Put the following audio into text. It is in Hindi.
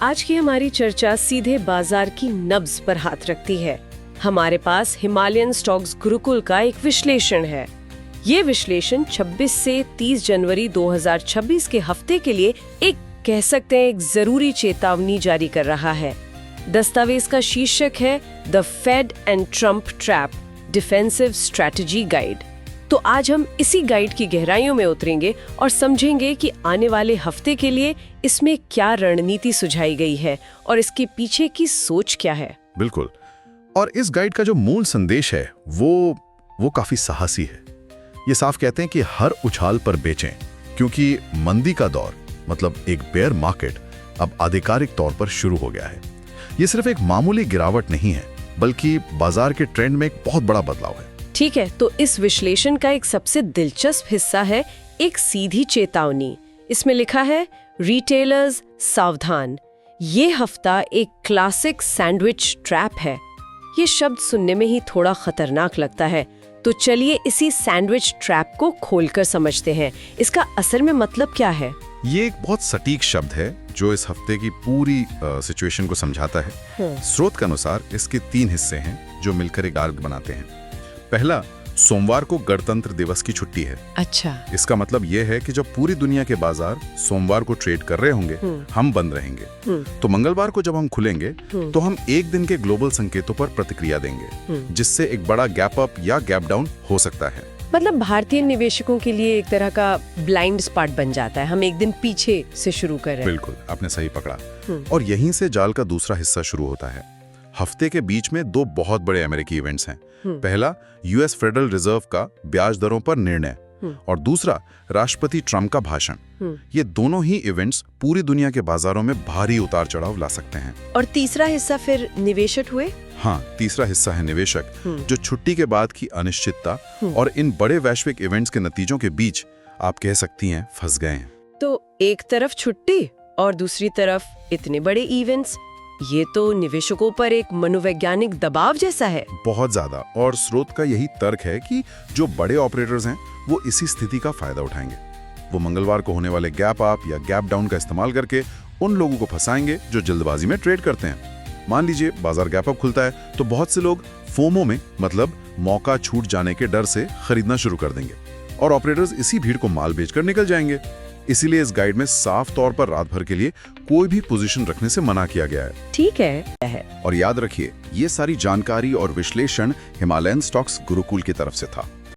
आज की हमारी चर्चा सीधे बाजार की नब्ज पर हाथ रखती है। हमारे पास हिमालयन स्टॉक्स गुरुकुल का एक विश्लेषण है। ये विश्लेषण 26 से 30 जनवरी 2026 के हफ्ते के लिए एक कह सकते हैं एक जरूरी चेतावनी जारी कर रहा है। दस्तावेज का शीर्षक है the Fed and Trump trap defensive strategy guide. तो आज हम इसी गाइड की गहराइयों में उतरेंगे और समझेंगे कि आने वाले हफ्ते के लिए इसमें क्या रणनीति सुझाई गई है और इसके पीछे की सोच क्या है। बिल्कुल। और इस गाइड का जो मूल संदेश है वो काफी साहसी है। ये साफ कहते हैं कि हर उछाल पर बेचें, क्योंकि मंदी का दौर मतलब एक बेयर मार्केट अब आधिकारिक तौर पर शुरू हो गया है। ये सिर्फ एक मामूली गिरावट नहीं है, बल्कि बाजार के ट्रेंड में एक बहुत बड़ा बदलाव है। ठीक है, तो इस विश्लेषण का एक सबसे दिलचस्प हिस्सा है एक सीधी चेतावनी। इसमें लिखा है रिटेलर्स सावधान। ये हफ्ता एक क्लासिक सैंडविच ट्रैप है। ये शब्द सुनने में ही थोड़ा खतरनाक लगता है, तो चलिए इसी सैंडविच ट्रैप को खोलकर समझते हैं। इसका असल में मतलब क्या है? ये एक बहुत सटीक शब्द है जो इस हफ्ते की पूरी सिचुएशन को समझाता है। स्रोत के अनुसार इसके 3 हिस्से हैं जो मिलकर एक आर्क बनाते हैं। पहला, सोमवार को गणतंत्र दिवस की छुट्टी है। अच्छा। इसका मतलब यह है कि जब पूरी दुनिया के बाजार सोमवार को ट्रेड कर रहे होंगे, हम बंद रहेंगे। तो मंगलवार को जब हम खुलेंगे तो हम एक दिन के ग्लोबल संकेतों पर प्रतिक्रिया देंगे, जिससे एक बड़ा गैप अप या गैप डाउन हो सकता है। मतलब भारतीय निवेशकों के लिए एक तरह का ब्लाइंड स्पॉट बन जाता है। हम एक दिन पीछे से शुरू कर रहे हैं। बिल्कुल, आपने सही पकड़ा। और यहीं से जाल का दूसरा हिस्सा शुरू होता है। हफ्ते के बीच में 2 बहुत बड़े अमेरिकी इवेंट्स हैं। पहला, यूएस फेडरल रिजर्व का ब्याज दरों पर निर्णय, और दूसरा राष्ट्रपति ट्रम्प का भाषण। ये दोनों ही इवेंट्स पूरी दुनिया के बाजारों में भारी उतार चढ़ाव ला सकते हैं। और तीसरा हिस्सा फिर निवेशक हुए। हाँ, तीसरा हिस्सा है निवेशक, जो छुट्टी के बाद की अनिश्चितता और इन बड़े वैश्विक इवेंट्स के नतीजों के बीच आप कह सकती हैं फंस गए हैं। तो एक तरफ छुट्टी और दूसरी तरफ इतने बड़े इवेंट्स, ये तो निवेशकों पर एक मनोवैज्ञानिक दबाव जैसा है। बहुत ज्यादा। और स्रोत का यही तर्क है कि जो बड़े ऑपरेटर्स हैं वो इसी स्थिति का फायदा उठाएंगे। वो मंगलवार को होने वाले गैप अप या गैप डाउन का इस्तेमाल करके उन लोगों को फंसाएंगे जो जल्दबाजी में ट्रेड करते हैं। मान लीजिए बाजार गैप अप खुलता है तो बहुत से लोग फोमो में, मतलब मौका छूट जाने के डर से खरीदना शुरू कर देंगे, और ऑपरेटर्स इसी भीड़ को माल बेचकर निकल जाएंगे। इसीलिए इस गाइड में साफ तौर पर रात भर के लिए कोई भी पोजीशन रखने से मना किया गया है। ठीक है। और याद रखिए, ये सारी जानकारी और विश्लेषण हिमालयन स्टॉक्स गुरुकुल की तरफ से था।